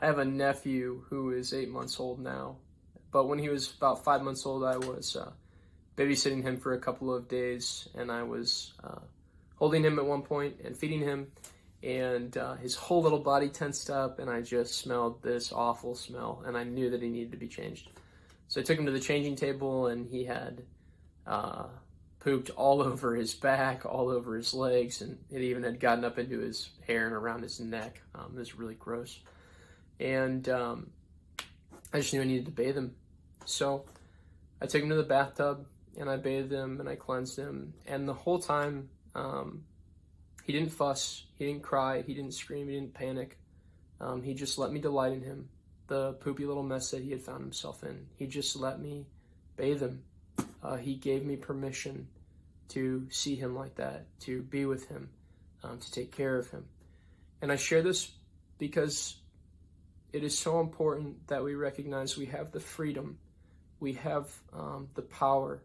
have a nephew who is 8 months old now, but when he was about 5 months old, I was babysitting him for a couple of days, and I was holding him at one point and feeding him, and his whole little body tensed up, and I just smelled this awful smell, and I knew that he needed to be changed. So I took him to the changing table, and he had pooped all over his back, all over his legs, and it even had gotten up into his hair and around his neck. It was really gross. And I just knew I needed to bathe him. So I took him to the bathtub, and I bathed him, and I cleansed him. And the whole time, he didn't fuss, he didn't cry, he didn't scream, he didn't panic. He just let me delight in him, the poopy little mess that he had found himself in. He just let me bathe him. He gave me permission to see him like that, to be with him, to take care of him. And I share this because it is so important that we recognize we have the freedom, we have the power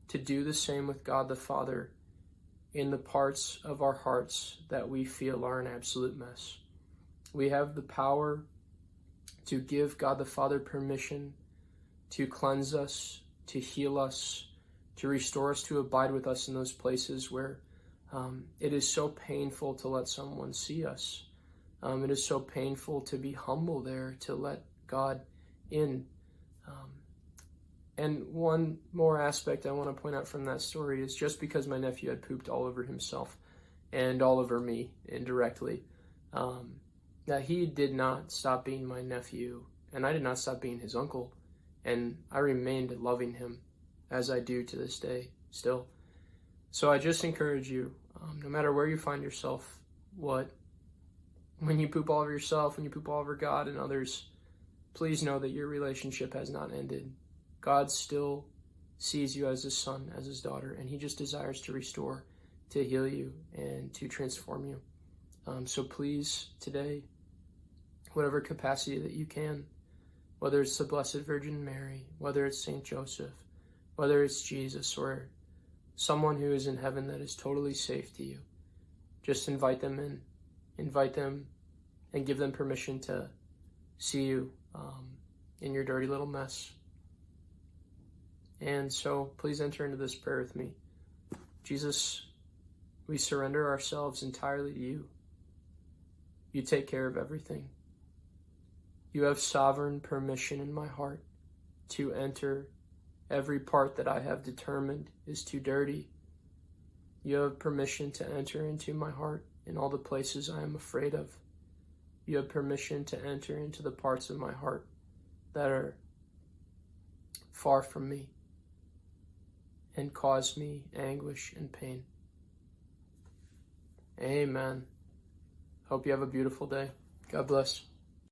to do the same with God the Father in the parts of our hearts that we feel are an absolute mess. We have the power to give God the Father permission to cleanse us, to heal us, to restore us, to abide with us in those places where it is so painful to let someone see us. It is so painful to be humble there, to let God in. And one more aspect I want to point out from that story is just because my nephew had pooped all over himself and all over me indirectly, that he did not stop being my nephew, and I did not stop being his uncle, and I remained loving him as I do to this day still. So I just encourage you, no matter where you find yourself, when you poop all over yourself, when you poop all over God and others, please know that your relationship has not ended. God still sees you as his son, as his daughter, and he just desires to restore, to heal you, and to transform you. So please, today, whatever capacity that you can, whether it's the Blessed Virgin Mary, whether it's Saint Joseph, whether it's Jesus, or someone who is in heaven that is totally safe to you, just invite them in. Invite them and give them permission to see you in your dirty little mess. And so please enter into this prayer with me. Jesus, we surrender ourselves entirely to you. You take care of everything. You have sovereign permission in my heart to enter every part that I have determined is too dirty. You have permission to enter into my heart in all the places I am afraid of. You have permission to enter into the parts of my heart that are far from me and cause me anguish and pain. Amen. Hope you have a beautiful day. God bless.